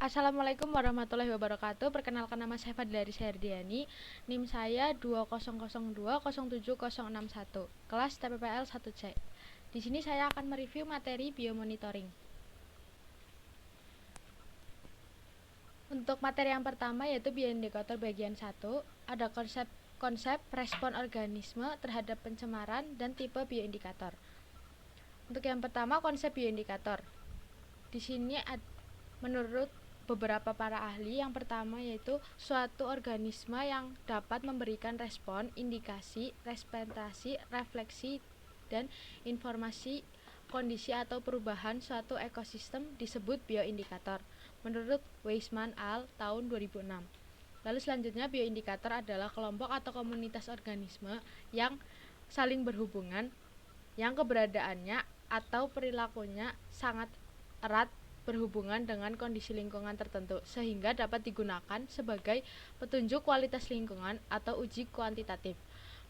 Assalamualaikum warahmatullahi wabarakatuh. Perkenalkan, nama saya Fadila Rizhardiani. NIM saya 2002070061, kelas TPPL 1C. Di sini saya akan mereview materi biomonitoring. Untuk materi yang pertama yaitu bioindikator bagian 1, ada konsep respon organisme terhadap pencemaran dan tipe bioindikator. Untuk yang pertama, konsep bioindikator. Di sini menurut beberapa para ahli, yang pertama yaitu suatu organisme yang dapat memberikan respon, indikasi, representasi, refleksi, dan informasi kondisi atau perubahan suatu ekosistem disebut bioindikator, menurut Weisman al. tahun 2006. Lalu selanjutnya, bioindikator adalah kelompok atau komunitas organisme yang saling berhubungan, yang keberadaannya atau perilakunya sangat erat berhubungan dengan kondisi lingkungan tertentu, sehingga dapat digunakan sebagai petunjuk kualitas lingkungan atau uji kuantitatif,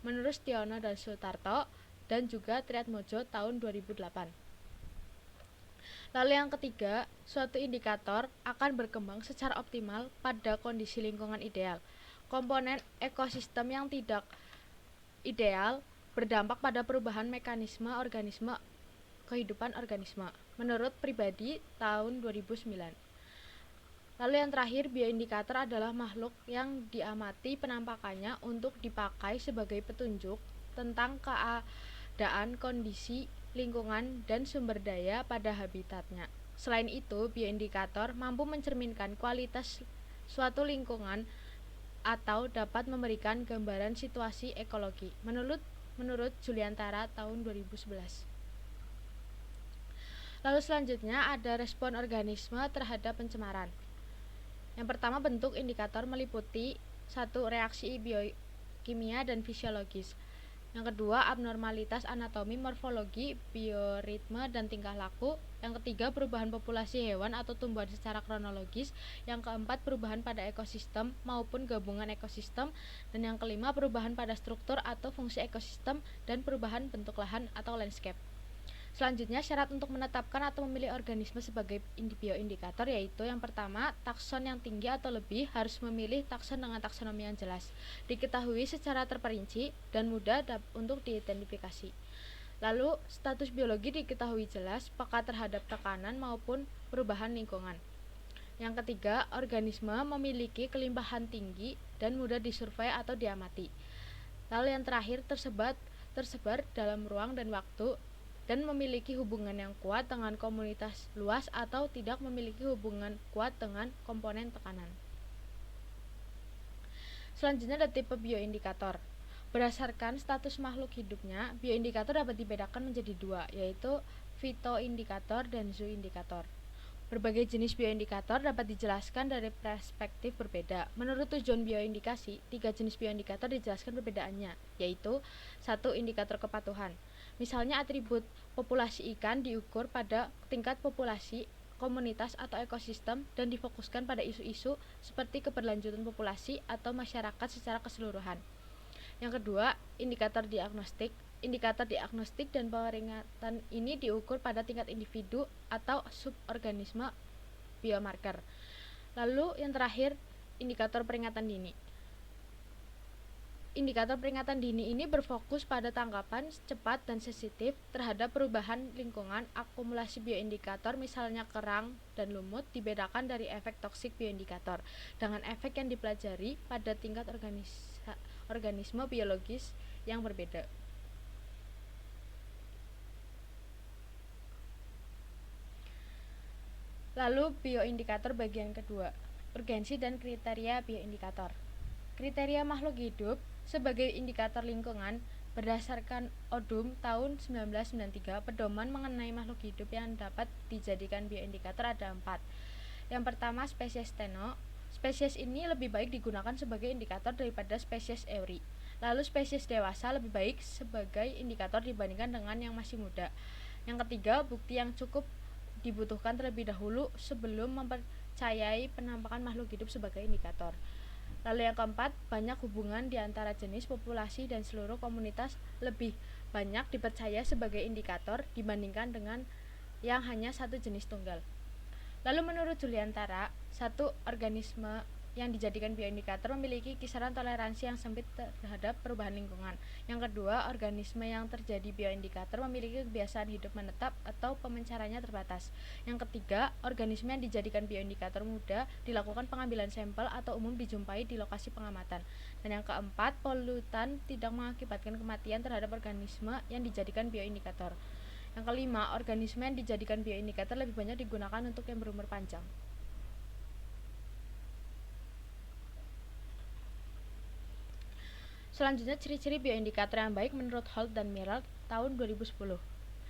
menurut Stiono dan Sutarto dan juga Triatmojo tahun 2008. Lalu yang ketiga, suatu indikator akan berkembang secara optimal pada kondisi lingkungan ideal. Komponen ekosistem yang tidak ideal berdampak pada perubahan mekanisme kehidupan organisme, menurut Pribadi tahun 2009. Lalu yang terakhir, bioindikator adalah makhluk yang diamati penampakannya untuk dipakai sebagai petunjuk tentang keadaan kondisi lingkungan dan sumber daya pada habitatnya. Selain itu, bioindikator mampu mencerminkan kualitas suatu lingkungan atau dapat memberikan gambaran situasi ekologi, menurut Juliantara tahun 2011. Lalu selanjutnya ada respon organisme terhadap pencemaran. Yang pertama, bentuk indikator meliputi 1. Reaksi biokimia dan fisiologis. Yang kedua, abnormalitas anatomi, morfologi, bioritme, dan tingkah laku. Yang ketiga, perubahan populasi hewan atau tumbuhan secara kronologis. Yang keempat, perubahan pada ekosistem maupun gabungan ekosistem. Dan yang kelima, perubahan pada struktur atau fungsi ekosistem dan perubahan bentuk lahan atau landscape. Selanjutnya, syarat untuk menetapkan atau memilih organisme sebagai bioindikator yaitu yang pertama, takson yang tinggi atau lebih, harus memilih takson dengan taksonomi yang jelas, diketahui secara terperinci dan mudah untuk diidentifikasi. Lalu, status biologi diketahui jelas, peka terhadap tekanan maupun perubahan lingkungan. Yang ketiga, organisme memiliki kelimpahan tinggi dan mudah disurvei atau diamati. Lalu yang terakhir, tersebar dalam ruang dan waktu dan memiliki hubungan yang kuat dengan komunitas luas atau tidak memiliki hubungan kuat dengan komponen tekanan. Selanjutnya ada tipe bioindikator. Berdasarkan status makhluk hidupnya, bioindikator dapat dibedakan menjadi dua, yaitu fitoindikator dan zooindikator. Berbagai jenis bioindikator dapat dijelaskan dari perspektif berbeda. Menurut tujuan bioindikasi, 3 jenis bioindikator dijelaskan perbedaannya, yaitu 1. Indikator kepatuhan. Misalnya, atribut populasi ikan diukur pada tingkat populasi, komunitas atau ekosistem dan difokuskan pada isu-isu seperti keberlanjutan populasi atau masyarakat secara keseluruhan. Yang kedua, indikator diagnostik. Indikator diagnostik dan peringatan ini diukur pada tingkat individu atau suborganisme biomarker. Lalu yang terakhir, indikator peringatan dini. Indikator peringatan dini ini berfokus pada tanggapan cepat dan sensitif terhadap perubahan lingkungan. Akumulasi bioindikator, misalnya kerang dan lumut, dibedakan dari efek toksik bioindikator dengan efek yang dipelajari pada tingkat organisme biologis yang berbeda. Lalu bioindikator bagian kedua, urgensi dan kriteria bioindikator. Kriteria makhluk hidup sebagai indikator lingkungan berdasarkan ODUM tahun 1993, pedoman mengenai makhluk hidup yang dapat dijadikan bioindikator ada 4. Yang pertama, spesies Teno. Spesies ini lebih baik digunakan sebagai indikator daripada spesies Euri. Lalu spesies dewasa lebih baik sebagai indikator dibandingkan dengan yang masih muda. Yang ketiga, bukti yang cukup dibutuhkan terlebih dahulu sebelum mempercayai penampakan makhluk hidup sebagai indikator. Lalu yang keempat, banyak hubungan di antara jenis, populasi, dan seluruh komunitas lebih banyak dipercaya sebagai indikator dibandingkan dengan yang hanya satu jenis tunggal. Lalu menurut Juliantara, satu organisme yang dijadikan bioindikator memiliki kisaran toleransi yang sempit terhadap perubahan lingkungan. Yang kedua, organisme yang terjadi bioindikator memiliki kebiasaan hidup menetap atau pemencarannya terbatas. Yang ketiga, organisme yang dijadikan bioindikator mudah dilakukan pengambilan sampel atau umum dijumpai di lokasi pengamatan. Dan yang keempat, polutan tidak mengakibatkan kematian terhadap organisme yang dijadikan bioindikator. Yang kelima, organisme yang dijadikan bioindikator lebih banyak digunakan untuk yang berumur panjang. Selanjutnya, ciri-ciri bioindikator yang baik menurut Holt dan Miller tahun 2010.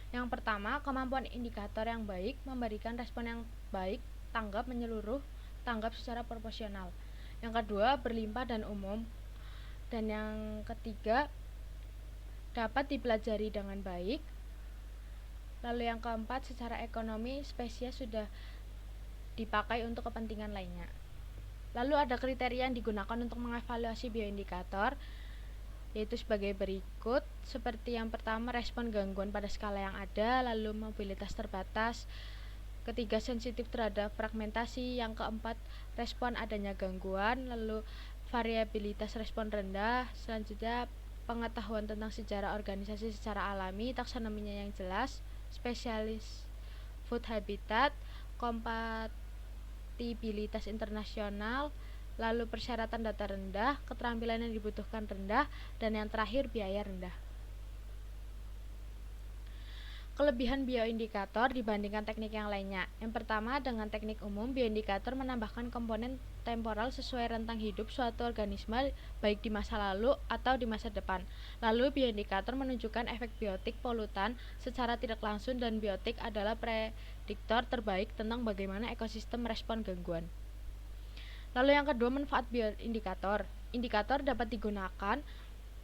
Yang pertama, kemampuan indikator yang baik memberikan respon yang baik, tanggap menyeluruh, tanggap secara proporsional. Yang kedua, berlimpah dan umum. Dan yang ketiga, dapat dipelajari dengan baik. Lalu yang keempat, secara ekonomi spesies sudah dipakai untuk kepentingan lainnya. Lalu ada kriteria yang digunakan untuk mengevaluasi bioindikator, yaitu sebagai berikut. Seperti yang pertama, respon gangguan pada skala yang ada, lalu mobilitas terbatas. Ketiga, sensitif terhadap fragmentasi. Yang keempat, respon adanya gangguan, lalu variabilitas respon rendah. Selanjutnya, pengetahuan tentang sejarah organisasi secara alami, taksonominya yang jelas, spesialis food habitat, kompatibilitas internasional, lalu persyaratan data rendah, keterampilan yang dibutuhkan rendah, dan yang terakhir biaya rendah. Kelebihan bioindikator dibandingkan teknik yang lainnya. Yang pertama, dengan teknik umum, bioindikator menambahkan komponen temporal sesuai rentang hidup suatu organisme baik di masa lalu atau di masa depan. Lalu bioindikator menunjukkan efek biotik polutan secara tidak langsung, dan biotik adalah prediktor terbaik tentang bagaimana ekosistem merespon gangguan. Lalu yang kedua, manfaat bioindikator. Indikator dapat digunakan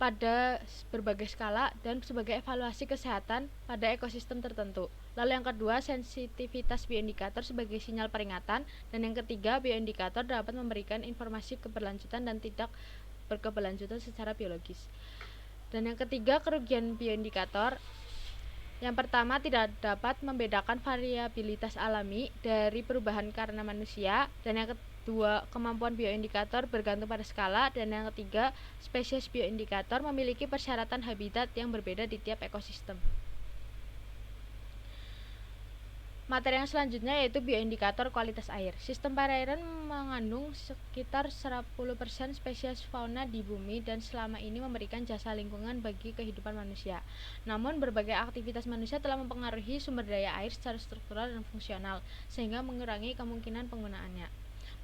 pada berbagai skala dan sebagai evaluasi kesehatan pada ekosistem tertentu. Lalu yang kedua, sensitivitas bioindikator sebagai sinyal peringatan. Dan yang ketiga, bioindikator dapat memberikan informasi keberlanjutan dan tidak berkeberlanjutan secara biologis. Dan yang ketiga, kerugian bioindikator. Yang pertama, tidak dapat membedakan variabilitas alami dari perubahan karena manusia. Dan yang kedua, kemampuan bioindikator bergantung pada skala. Dan yang ketiga, spesies bioindikator memiliki persyaratan habitat yang berbeda di tiap ekosistem. Materi yang selanjutnya yaitu bioindikator kualitas air. Sistem perairan mengandung sekitar 10% spesies fauna di bumi dan selama ini memberikan jasa lingkungan bagi kehidupan manusia. Namun berbagai aktivitas manusia telah mempengaruhi sumber daya air secara struktural dan fungsional, sehingga mengurangi kemungkinan penggunaannya.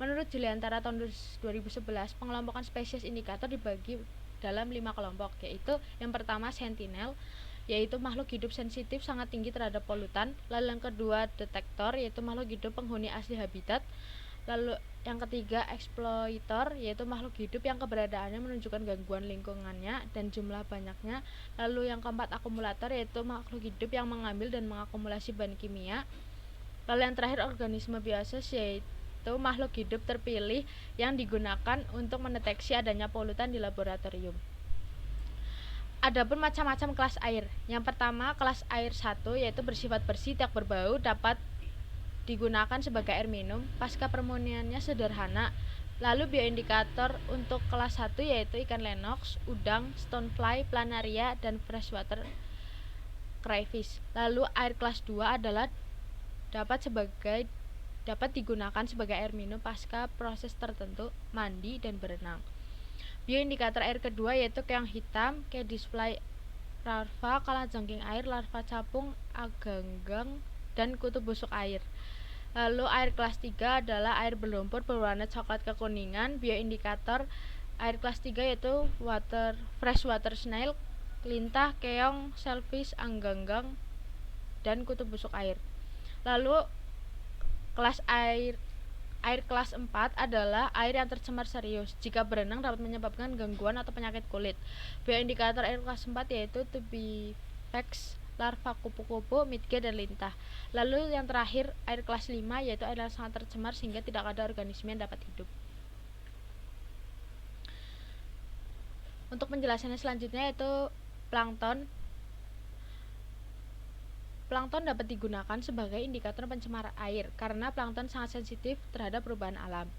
Menurut Juliantara tahun 2011, pengelompokan spesies indikator dibagi dalam 5 kelompok, yaitu yang pertama sentinel, yaitu makhluk hidup sensitif sangat tinggi terhadap polutan. Lalu yang kedua, detektor, yaitu makhluk hidup penghuni asli habitat. Lalu yang ketiga, eksploitor, yaitu makhluk hidup yang keberadaannya menunjukkan gangguan lingkungannya dan jumlah banyaknya. Lalu yang keempat, akumulator, yaitu makhluk hidup yang mengambil dan mengakumulasi bahan kimia. Lalu yang terakhir, organisme bioasas, yaitu makhluk hidup terpilih yang digunakan untuk mendeteksi adanya polutan di laboratorium. Adapun macam-macam kelas air. Yang pertama, kelas air 1, yaitu bersifat bersih, tidak berbau, dapat digunakan sebagai air minum. Pasca permurniannya sederhana. Lalu bioindikator untuk kelas 1 yaitu ikan lenox, udang, stonefly, planaria, dan freshwater crayfish. Lalu air kelas 2 adalah dapat digunakan sebagai air minum pasca proses tertentu, mandi, dan berenang. Bioindikator air kedua yaitu keong hitam, kedisfly larva, kalajengking air, larva capung, aganggang, dan kutu busuk air. Lalu air kelas 3 adalah air berlumpur berwarna coklat kekuningan. Bioindikator air kelas 3 yaitu freshwater snail, lintah, keong, shellfish, angganggang, dan kutu busuk air. Lalu kelas air kelas 4 adalah air yang tercemar serius. Jika berenang dapat menyebabkan gangguan atau penyakit kulit. Bioindikator air kelas 4 yaitu tubifax, larva kupu-kupu, midge, dan lintah. Lalu yang terakhir, air kelas 5 yaitu air yang sangat tercemar sehingga tidak ada organisme yang dapat hidup. Untuk penjelasannya selanjutnya yaitu plankton. Plankton dapat digunakan sebagai indikator pencemar air karena plankton sangat sensitif terhadap perubahan alam.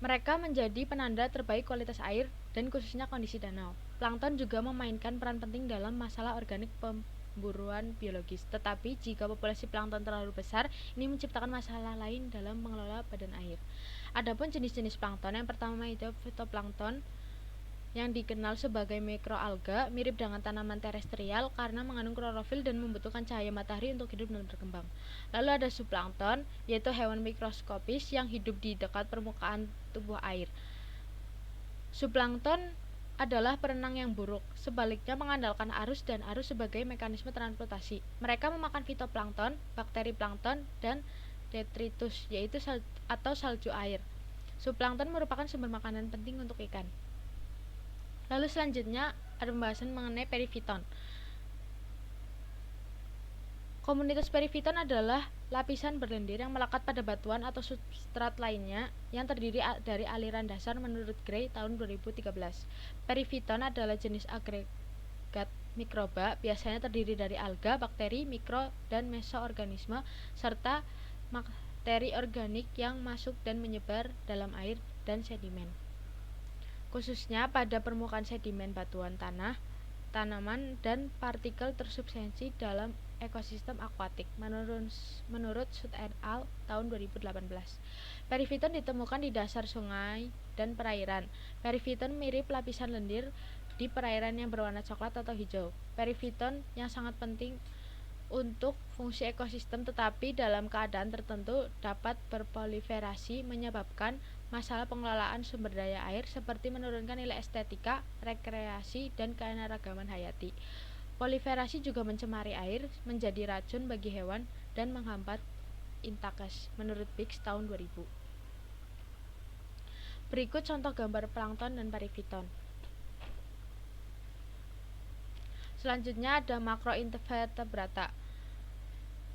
Mereka menjadi penanda terbaik kualitas air dan khususnya kondisi danau. Plankton juga memainkan peran penting dalam masalah organik pemburuan biologis. Tetapi jika populasi plankton terlalu besar, ini menciptakan masalah lain dalam mengelola badan air. Adapun jenis-jenis plankton, yang pertama itu fitoplankton, yang dikenal sebagai mikroalga, mirip dengan tanaman terestrial karena mengandung klorofil dan membutuhkan cahaya matahari untuk hidup dan berkembang. Lalu ada zooplankton, yaitu hewan mikroskopis yang hidup di dekat permukaan tubuh air. Zooplankton adalah perenang yang buruk, sebaliknya mengandalkan arus dan arus sebagai mekanisme transportasi. Mereka memakan fitoplankton, bakteri plankton, dan detritus, yaitu salju air. Zooplankton merupakan sumber makanan penting untuk ikan. Lalu selanjutnya ada pembahasan mengenai perifiton. Komunitas perifiton adalah lapisan berlendir yang melekat pada batuan atau substrat lainnya yang terdiri dari aliran dasar menurut Gray tahun 2013. Perifiton adalah jenis agregat mikroba, biasanya terdiri dari alga, bakteri, mikro, dan mesoorganisme, serta materi organik yang masuk dan menyebar dalam air dan sedimen. Khususnya pada permukaan sedimen batuan tanah, tanaman, dan partikel tersubstansi dalam ekosistem akuatik, menurut Sud et al. Tahun 2018. Perifiton ditemukan di dasar sungai dan perairan. Perifiton mirip lapisan lendir di perairan yang berwarna coklat atau hijau. Perifiton yang sangat penting untuk fungsi ekosistem, tetapi dalam keadaan tertentu dapat berproliferasi menyebabkan masalah pengelolaan sumber daya air seperti menurunkan nilai estetika, rekreasi, dan keanekaragaman hayati. Proliferasi juga mencemari air, menjadi racun bagi hewan, dan menghambat intakes, menurut Biggs tahun 2000. Berikut contoh gambar plankton dan perifiton. Selanjutnya ada makroinvertebrata.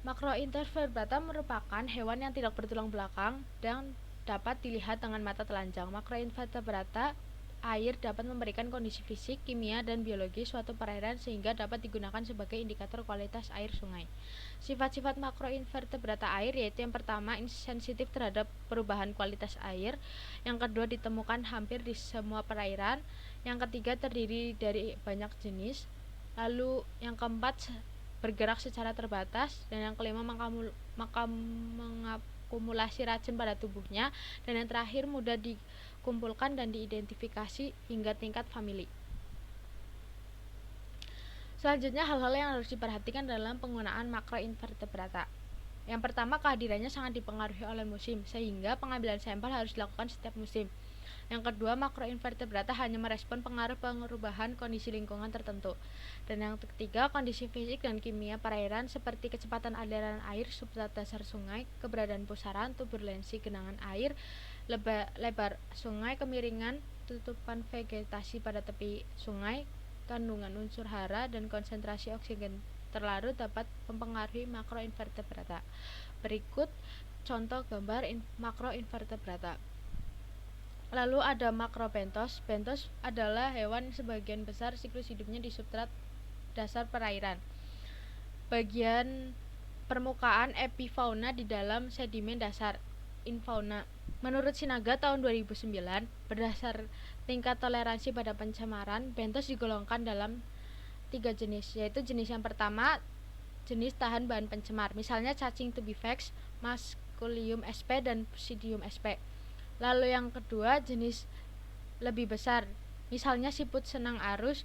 Makroinvertebrata merupakan hewan yang tidak bertulang belakang dan dapat dilihat dengan mata telanjang. Makroinvertebrata air dapat memberikan kondisi fisik, kimia, dan biologi suatu perairan sehingga dapat digunakan sebagai indikator kualitas air sungai. Sifat-sifat makroinvertebrata air yaitu yang pertama, sensitif terhadap perubahan kualitas air. Yang kedua, ditemukan hampir di semua perairan. Yang ketiga, terdiri dari banyak jenis. Lalu yang keempat, bergerak secara terbatas. Dan yang kelima, mengakumulasi racun pada tubuhnya. Dan yang terakhir, mudah dikumpulkan dan diidentifikasi hingga tingkat famili. Selanjutnya, hal-hal yang harus diperhatikan dalam penggunaan makroinvertebrata. Yang pertama, kehadirannya sangat dipengaruhi oleh musim, sehingga pengambilan sampel harus dilakukan setiap musim. Yang kedua, makroinvertebrata hanya merespon pengaruh perubahan kondisi lingkungan tertentu. Dan yang ketiga, kondisi fisik dan kimia perairan seperti kecepatan aliran air, substrat dasar sungai, keberadaan pusaran, turbulensi genangan air, lebar sungai, kemiringan, tutupan vegetasi pada tepi sungai, kandungan unsur hara, dan konsentrasi oksigen terlarut dapat mempengaruhi makroinvertebrata. Berikut contoh gambar makroinvertebrata. Lalu ada makrobentos. Bentos adalah hewan sebagian besar siklus hidupnya di substrat dasar perairan. Bagian permukaan epifauna di dalam sedimen dasar infauna. Menurut Sinaga tahun 2009, berdasar tingkat toleransi pada pencemaran, bentos digolongkan dalam 3 jenis, yaitu jenis yang pertama, jenis tahan bahan pencemar, misalnya cacing tubifax, Masculium sp, dan Psidium sp. Lalu yang kedua, jenis lebih besar, misalnya siput senang arus,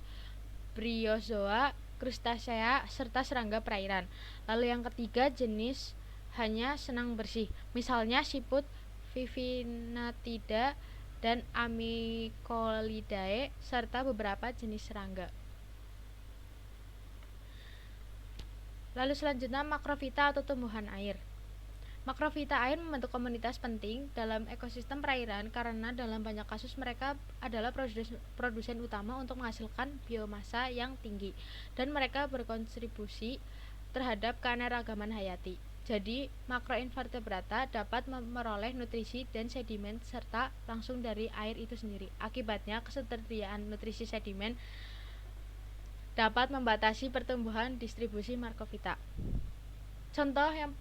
Bryozoa, krustasea, serta serangga perairan. Lalu yang ketiga, jenis hanya senang bersih, misalnya siput Vivinatida dan Amicolidae, serta beberapa jenis serangga. Lalu selanjutnya, makrofita atau tumbuhan air. Makrofita air membentuk komunitas penting dalam ekosistem perairan karena dalam banyak kasus mereka adalah produsen utama untuk menghasilkan biomasa yang tinggi, dan mereka berkontribusi terhadap keanekaragaman hayati. Jadi, makroinvertebrata dapat memperoleh nutrisi dan sedimen serta langsung dari air itu sendiri. Akibatnya, ketersediaan nutrisi sedimen dapat membatasi pertumbuhan distribusi makrofita. Contoh yang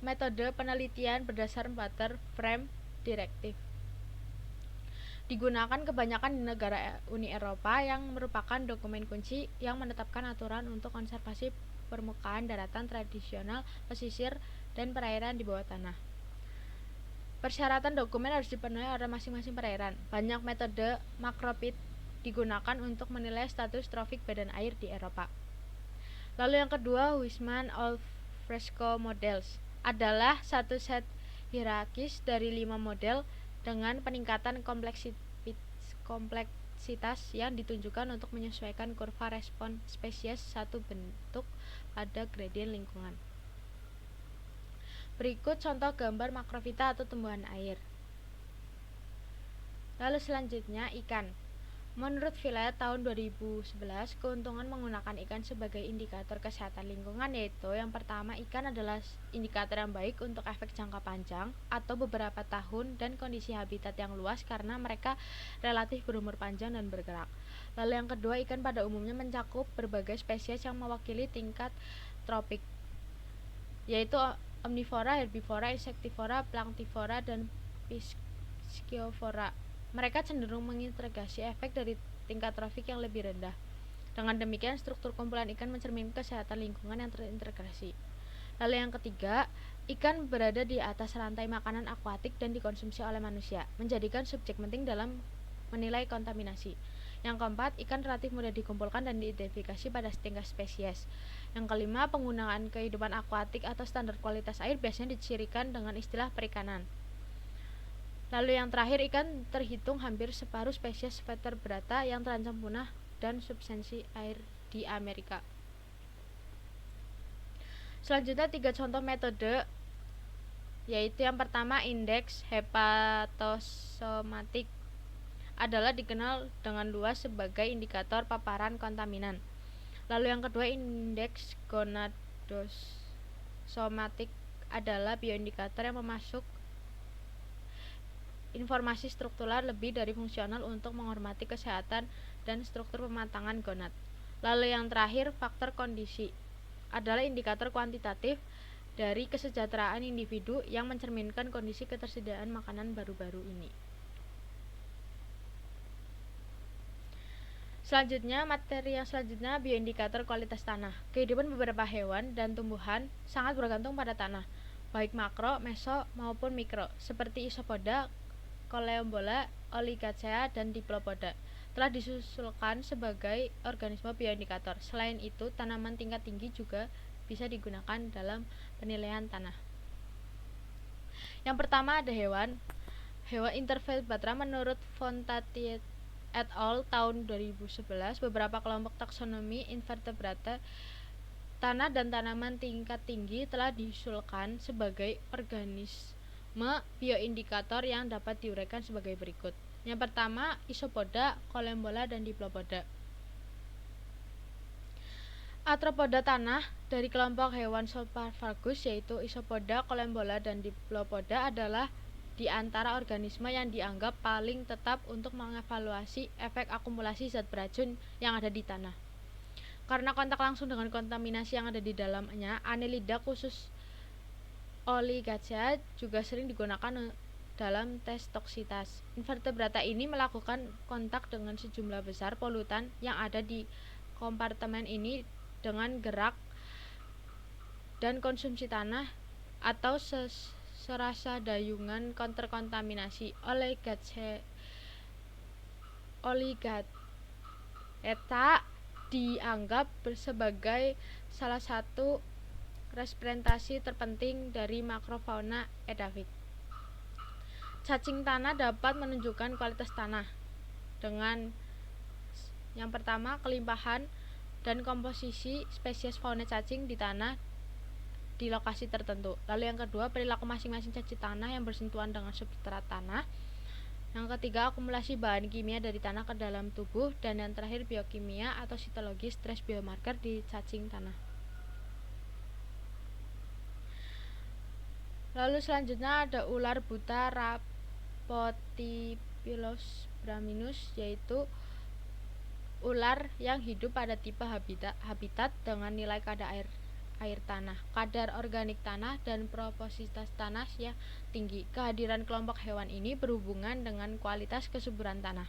metode penelitian berdasar Water Frame Directive digunakan kebanyakan di negara Uni Eropa yang merupakan dokumen kunci yang menetapkan aturan untuk konservasi permukaan daratan tradisional, pesisir, dan perairan di bawah tanah. Persyaratan dokumen harus dipenuhi oleh masing-masing perairan. Banyak metode makrofit digunakan untuk menilai status trofik badan air di Eropa. Lalu yang kedua, Huisman Al-Fresco Models adalah satu set hierarkis dari 5 model dengan peningkatan kompleksitas yang ditunjukkan untuk menyesuaikan kurva respon spesies satu bentuk pada gradien lingkungan. Berikut contoh gambar makrofita atau tumbuhan air. Lalu selanjutnya ikan. Menurut Villet tahun 2011, keuntungan menggunakan ikan sebagai indikator kesehatan lingkungan yaitu yang pertama, ikan adalah indikator yang baik untuk efek jangka panjang atau beberapa tahun dan kondisi habitat yang luas karena mereka relatif berumur panjang dan bergerak. Lalu yang kedua, ikan pada umumnya mencakup berbagai spesies yang mewakili tingkat tropik, yaitu omnivora, herbivora, insektivora, planktivora, dan pisciovora. Mereka cenderung mengintegrasi efek dari tingkat trofik yang lebih rendah. Dengan demikian, struktur kumpulan ikan mencerminkan kesehatan lingkungan yang terintegrasi. Lalu yang ketiga, ikan berada di atas rantai makanan akuatik dan dikonsumsi oleh manusia, menjadikan subjek penting dalam menilai kontaminasi. Yang keempat, ikan relatif mudah dikumpulkan dan diidentifikasi pada tingkat spesies. Yang kelima, penggunaan kehidupan akuatik atau standar kualitas air biasanya dicirikan dengan istilah perikanan. Lalu yang terakhir, ikan terhitung hampir separuh spesies vertebrata yang terancam punah dan substansi air di Amerika. Selanjutnya 3 contoh metode, yaitu yang pertama, indeks hepatosomatik adalah dikenal dengan luas sebagai indikator paparan kontaminan. Lalu yang kedua, indeks gonadosomatik adalah bioindikator yang memasuk informasi struktural lebih dari fungsional untuk menghormati kesehatan dan struktur pematangan gonad. Lalu yang terakhir, faktor kondisi adalah indikator kuantitatif dari kesejahteraan individu yang mencerminkan kondisi ketersediaan makanan baru-baru ini. Selanjutnya, materi yang selanjutnya, bioindikator kualitas tanah. Kehidupan beberapa hewan dan tumbuhan sangat bergantung pada tanah, baik makro, meso, maupun mikro, seperti isopoda, Coleombola, Oligacea, dan Diplopoda telah disusulkan sebagai organisme bioindikator. Selain itu, tanaman tingkat tinggi juga bisa digunakan dalam penilaian tanah. Yang pertama ada hewan intervertebrata. Menurut Fontatier et al. Tahun 2011, beberapa kelompok taksonomi invertebrata tanah dan tanaman tingkat tinggi telah diusulkan sebagai organisme bioindikator yang dapat diuraikan sebagai berikut. Yang pertama, isopoda, Coleombola, dan Diplopoda. Arthropoda tanah dari kelompok hewan Sophargus, yaitu isopoda, Coleombola, dan Diplopoda adalah di antara organisme yang dianggap paling tetap untuk mengevaluasi efek akumulasi zat beracun yang ada di tanah. Karena kontak langsung dengan kontaminasi yang ada di dalamnya, Annelida khusus Oligacea juga sering digunakan dalam tes toksitas. Invertebrata ini melakukan kontak dengan sejumlah besar polutan yang ada di kompartemen ini dengan gerak dan konsumsi tanah atau serasa dayungan terkontaminasi. Oligaceta dianggap sebagai salah satu representasi terpenting dari makrofauna edafik. Cacing tanah dapat menunjukkan kualitas tanah dengan yang pertama, kelimpahan dan komposisi spesies fauna cacing di tanah di lokasi tertentu. Lalu yang kedua, perilaku masing-masing cacing tanah yang bersentuhan dengan substrat tanah. Yang ketiga, akumulasi bahan kimia dari tanah ke dalam tubuh. Dan yang terakhir, biokimia atau sitologi stres biomarker di cacing tanah. Lalu selanjutnya ada ular buta Rhaphotipilus braminus, yaitu ular yang hidup pada tipe habitat dengan nilai kadar air tanah, kadar organik tanah, dan propositas tanah yang tinggi. Kehadiran kelompok hewan ini berhubungan dengan kualitas kesuburan tanah.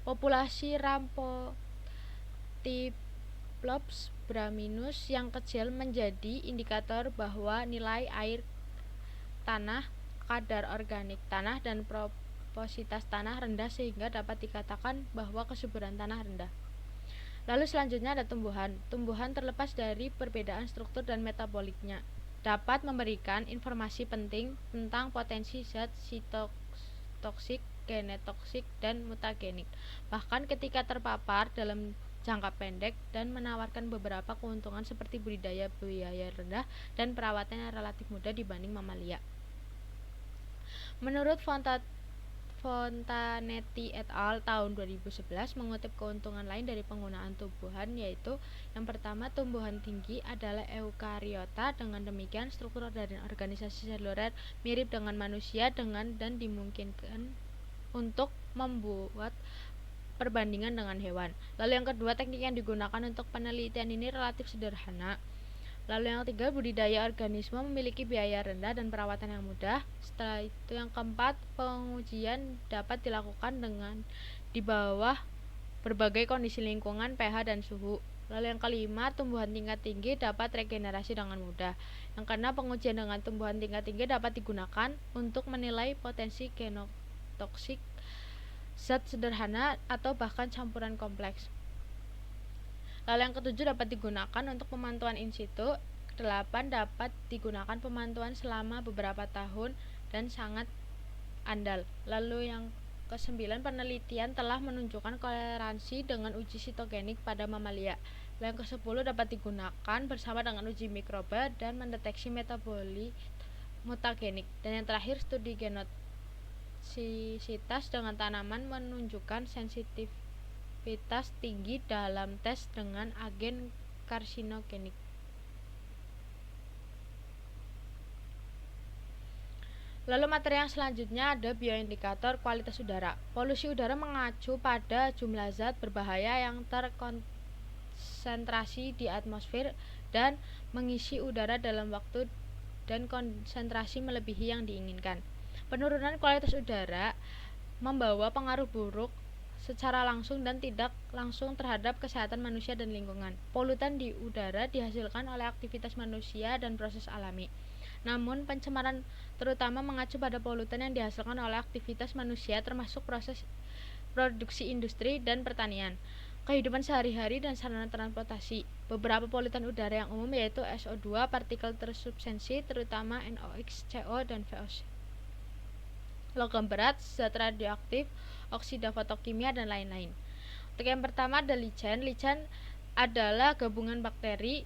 Populasi Rampotiplops braminus yang kecil menjadi indikator bahwa nilai air tanah, kadar organik tanah, dan propositas tanah rendah sehingga dapat dikatakan bahwa kesuburan tanah rendah. Lalu selanjutnya ada tumbuhan. Tumbuhan terlepas dari perbedaan struktur dan metaboliknya dapat memberikan informasi penting tentang potensi zat sitotoksik, genotoksik, dan mutagenik, bahkan ketika terpapar dalam jangka pendek, dan menawarkan beberapa keuntungan seperti budidaya biaya rendah dan perawatan yang relatif mudah dibanding mamalia. Menurut Fontanetti et al. Tahun 2011 mengutip keuntungan lain dari penggunaan tumbuhan, yaitu yang pertama, tumbuhan tinggi adalah eukariota. Dengan demikian, struktur dan organisasi seluler mirip dengan manusia dan dimungkinkan untuk membuat perbandingan dengan hewan. Lalu yang kedua, teknik yang digunakan untuk penelitian ini relatif sederhana. Lalu yang ketiga, budidaya organisme memiliki biaya rendah dan perawatan yang mudah. Setelah itu yang keempat, pengujian dapat dilakukan dengan di bawah berbagai kondisi lingkungan, pH, dan suhu. Lalu yang kelima, tumbuhan tingkat tinggi dapat regenerasi dengan mudah. Yang keenam, pengujian dengan tumbuhan tingkat tinggi dapat digunakan untuk menilai potensi genotoksik, zat sederhana, atau bahkan campuran kompleks. Lalu yang ketujuh, dapat digunakan untuk pemantauan in situ. 8, dapat digunakan pemantauan selama beberapa tahun dan sangat andal. Lalu yang ke-9, penelitian telah menunjukkan koleransi dengan uji sitogenik pada mamalia. Lalu yang ke-10, dapat digunakan bersama dengan uji mikroba dan mendeteksi metabolit mutagenik. Dan yang terakhir, studi genotoksikositas dengan tanaman menunjukkan sensitivitas tinggi dalam tes dengan agen karsinogenik. Lalu materi yang selanjutnya ada bioindikator kualitas udara. Polusi udara mengacu pada jumlah zat berbahaya yang terkonsentrasi di atmosfer dan mengisi udara dalam waktu dan konsentrasi melebihi yang diinginkan. Penurunan kualitas udara membawa pengaruh buruk secara langsung dan tidak langsung terhadap kesehatan manusia dan lingkungan. Polutan di udara dihasilkan oleh aktivitas manusia dan proses alami. Namun, pencemaran terutama mengacu pada polutan yang dihasilkan oleh aktivitas manusia, termasuk proses produksi industri dan pertanian, kehidupan sehari-hari, dan sarana transportasi. Beberapa polutan udara yang umum yaitu SO2, partikel tersubstansi terutama NOx, CO, dan VOC, logam berat, zat radioaktif, oksida fotokimia, dan lain-lain. Untuk yang pertama ada lichen. Lichen adalah gabungan bakteri,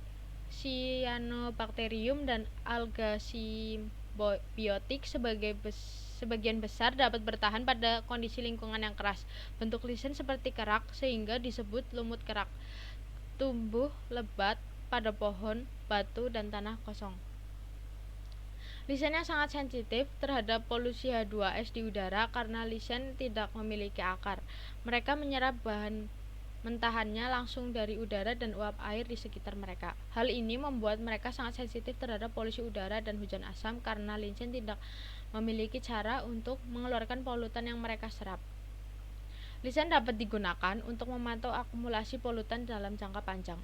Cyanobacterium, dan alga simbiotik. Sebagian besar dapat bertahan pada kondisi lingkungan yang keras. Bentuk lichen seperti kerak sehingga disebut lumut kerak. Tumbuh lebat pada pohon, batu, dan tanah kosong. Lichen yang sangat sensitif terhadap polusi H2S di udara karena lichen tidak memiliki akar. Mereka menyerap bahan mentahannya langsung dari udara dan uap air di sekitar mereka. Hal ini membuat mereka sangat sensitif terhadap polusi udara dan hujan asam karena lichen tidak memiliki cara untuk mengeluarkan polutan yang mereka serap. Lichen dapat digunakan untuk memantau akumulasi polutan dalam jangka panjang.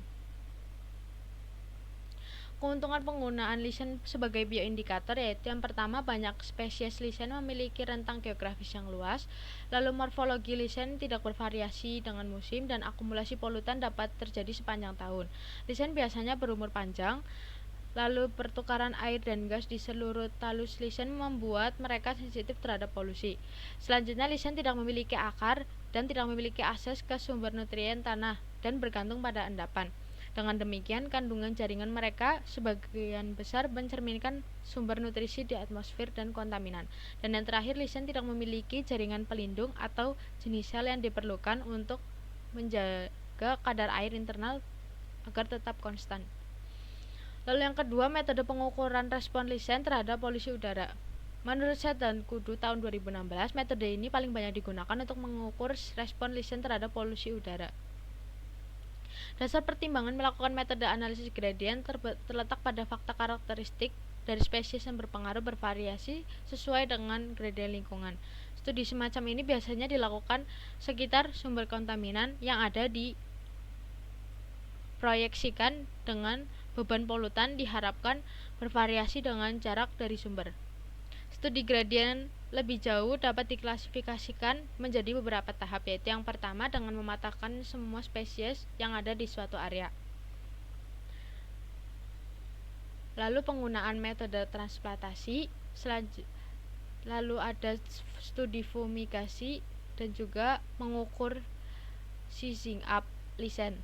Keuntungan penggunaan lichen sebagai bioindikator yaitu yang pertama, banyak spesies lichen memiliki rentang geografis yang luas. Lalu morfologi lichen tidak bervariasi dengan musim dan akumulasi polutan dapat terjadi sepanjang tahun. Lichen biasanya berumur panjang. Lalu pertukaran air dan gas di seluruh talus lichen membuat mereka sensitif terhadap polusi. Selanjutnya, lichen tidak memiliki akar dan tidak memiliki akses ke sumber nutrien tanah dan bergantung pada endapan. Dengan demikian, kandungan jaringan mereka sebagian besar mencerminkan sumber nutrisi di atmosfer dan kontaminan. Dan yang terakhir, lichen tidak memiliki jaringan pelindung atau jenis sel yang diperlukan untuk menjaga kadar air internal agar tetap konstan. Lalu yang kedua, metode pengukuran respon lichen terhadap polusi udara. Menurut Set dan Kudu tahun 2016, metode ini paling banyak digunakan untuk mengukur respon lichen terhadap polusi udara. Dasar pertimbangan melakukan metode analisis gradien terletak pada fakta karakteristik dari spesies yang berpengaruh bervariasi sesuai dengan gradien lingkungan. Studi semacam ini biasanya dilakukan sekitar sumber kontaminan yang ada diproyeksikan dengan beban polutan diharapkan bervariasi dengan jarak dari sumber. Studi gradien lebih jauh dapat diklasifikasikan menjadi beberapa tahap, yaitu yang pertama dengan memetakan semua spesies yang ada di suatu area. Lalu penggunaan metode transplantasi, lalu ada studi fumigasi dan juga mengukur sizing up lisen.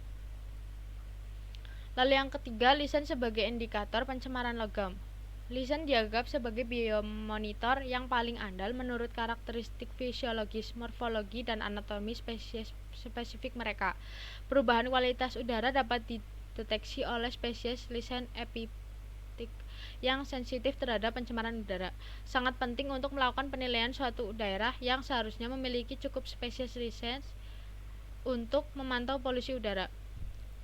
Lalu yang ketiga, lisen sebagai indikator pencemaran logam. Lisen dianggap sebagai biomonitor yang paling andal menurut karakteristik fisiologis, morfologi, dan anatomi spesies spesifik mereka. Perubahan kualitas udara dapat dideteksi oleh spesies lisen epiptik yang sensitif terhadap pencemaran udara. Sangat penting untuk melakukan penilaian suatu daerah yang seharusnya memiliki cukup spesies lisen untuk memantau polusi udara.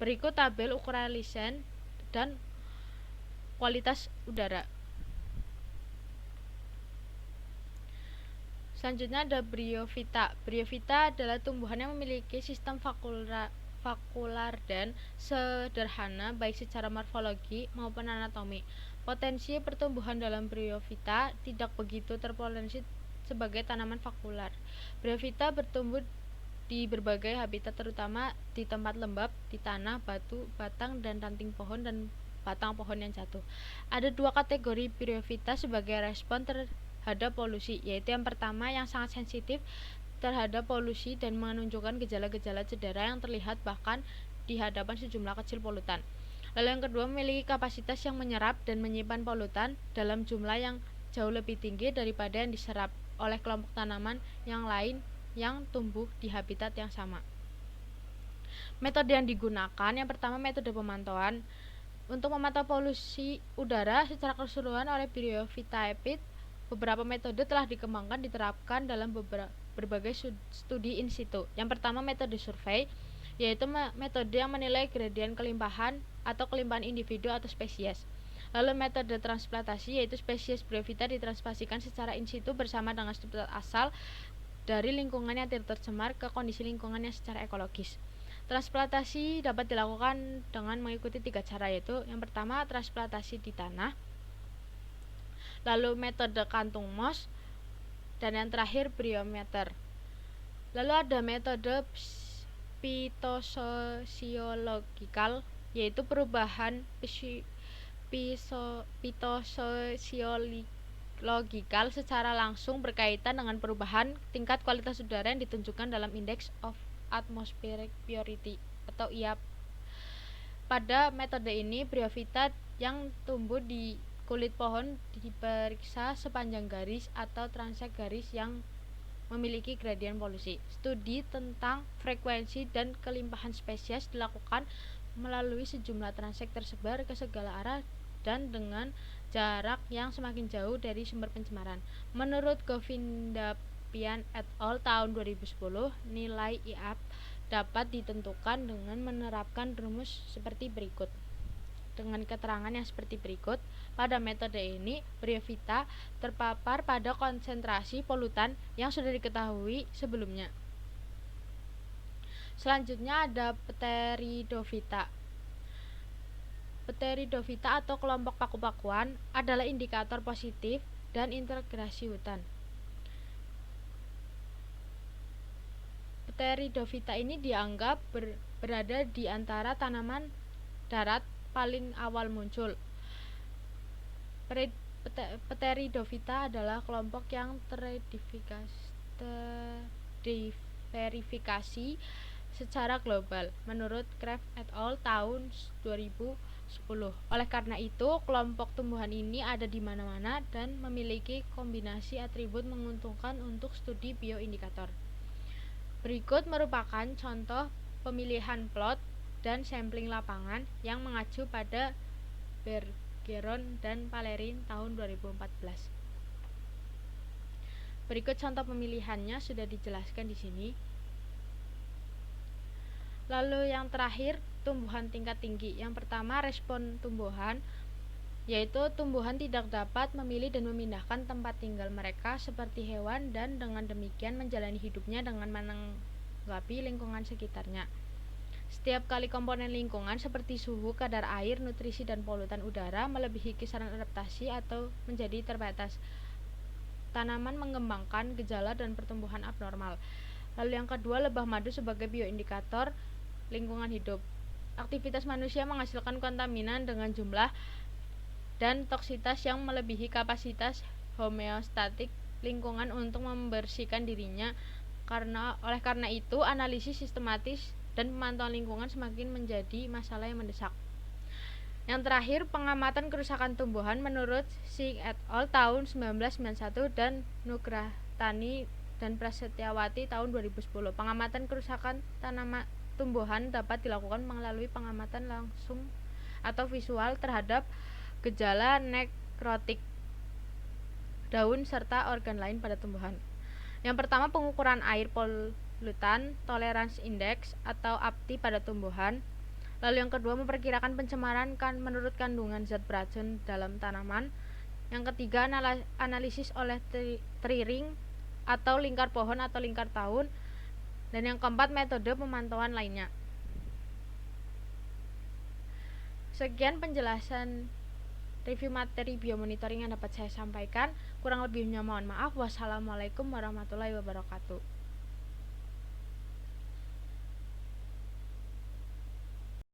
Berikut tabel ukuran lisen dan kualitas udara. Selanjutnya ada Bryophyta. Bryophyta adalah tumbuhan yang memiliki sistem vakular dan sederhana baik secara morfologi maupun anatomi. Potensi pertumbuhan dalam Bryophyta tidak begitu terpotensi sebagai tanaman vakular. Bryophyta bertumbuh di berbagai habitat, terutama di tempat lembab, di tanah, batu, batang, dan ranting pohon dan batang pohon yang jatuh. Ada dua kategori Bryophyta sebagai respon terhadap polusi, yaitu yang pertama yang sangat sensitif terhadap polusi dan menunjukkan gejala-gejala cedera yang terlihat bahkan di hadapan sejumlah kecil polutan. Lalu yang kedua memiliki kapasitas yang menyerap dan menyimpan polutan dalam jumlah yang jauh lebih tinggi daripada yang diserap oleh kelompok tanaman yang lain yang tumbuh di habitat yang sama. Metode yang digunakan, yang pertama metode pemantauan. Untuk memantau polusi udara secara keseluruhan oleh Bryophyta epiphyt, beberapa metode telah dikembangkan diterapkan dalam berbagai studi in situ. Yang pertama metode survei, yaitu metode yang menilai gradien kelimpahan atau kelimpahan individu atau spesies. Lalu metode transplantasi, yaitu spesies Bryophyta ditransplantasikan secara in situ bersama dengan substrat asal dari lingkungan yang tidak tercemar ke kondisi lingkungan yang secara ekologis. Transplantasi dapat dilakukan dengan mengikuti 3 cara, yaitu yang pertama transplantasi di tanah, lalu metode kantung moss, dan yang terakhir bryometer. Lalu ada metode pitososiologikal, yaitu perubahan pitososiologikal secara langsung berkaitan dengan perubahan tingkat kualitas udara yang ditunjukkan dalam Index of Atmospheric Purity atau IAP. Pada metode ini, Bryophyta yang tumbuh di kulit pohon diperiksa sepanjang garis atau transek garis yang memiliki gradien polusi. Studi tentang frekuensi dan kelimpahan spesies dilakukan melalui sejumlah transek tersebar ke segala arah dan dengan jarak yang semakin jauh dari sumber pencemaran. Menurut Govindapian et al. Tahun 2010, nilai IAP dapat ditentukan dengan menerapkan rumus seperti berikut. Dengan keterangan yang seperti berikut, pada metode ini Bryophyta terpapar pada konsentrasi polutan yang sudah diketahui sebelumnya. Selanjutnya ada Pteridophyta. Pteridophyta atau kelompok paku-pakuan adalah indikator positif dan integrasi hutan. Pteridophyta ini dianggap berada di antara tanaman darat paling awal muncul. Pteridophyta adalah kelompok yang terverifikasi secara global menurut Kraft et al. Tahun 2010. Oleh karena itu, kelompok tumbuhan ini ada di mana-mana dan memiliki kombinasi atribut menguntungkan untuk studi bioindikator. Berikut merupakan contoh pemilihan plot dan sampling lapangan yang mengacu pada Bergeron dan Palerin tahun 2014. Berikut contoh pemilihannya sudah dijelaskan di sini. Lalu yang terakhir tumbuhan tingkat tinggi. Yang pertama, respon tumbuhan, yaitu tumbuhan tidak dapat memilih dan memindahkan tempat tinggal mereka seperti hewan dan dengan demikian menjalani hidupnya dengan menanggapi lingkungan sekitarnya. Setiap kali komponen lingkungan seperti suhu, kadar air, nutrisi, dan polutan udara melebihi kisaran adaptasi atau menjadi terbatas, tanaman mengembangkan gejala dan pertumbuhan abnormal. Lalu yang kedua, lebah madu sebagai bioindikator lingkungan hidup. Aktivitas manusia menghasilkan kontaminan dengan jumlah dan toksitas yang melebihi kapasitas homeostatik lingkungan untuk membersihkan dirinya. Oleh karena itu, analisis sistematis dan pemantauan lingkungan semakin menjadi masalah yang mendesak. Yang terakhir, pengamatan kerusakan tumbuhan menurut Singh et al. Tahun 1991 dan Nugratani dan Prasetyawati tahun 2010. Pengamatan kerusakan tumbuhan dapat dilakukan melalui pengamatan langsung atau visual terhadap gejala nekrotik daun serta organ lain pada tumbuhan. Yang pertama, pengukuran air polutan tolerance index atau APTI pada tumbuhan. Lalu yang kedua, memperkirakan pencemaran menurut kandungan zat beracun dalam tanaman. Yang ketiga, analisis oleh tree ring atau lingkar pohon atau lingkar tahun. Dan yang keempat, metode pemantauan lainnya. Sekian penjelasan review materi biomonitoring yang dapat saya sampaikan. Kurang lebihnya mohon maaf. Wassalamualaikum warahmatullahi wabarakatuh.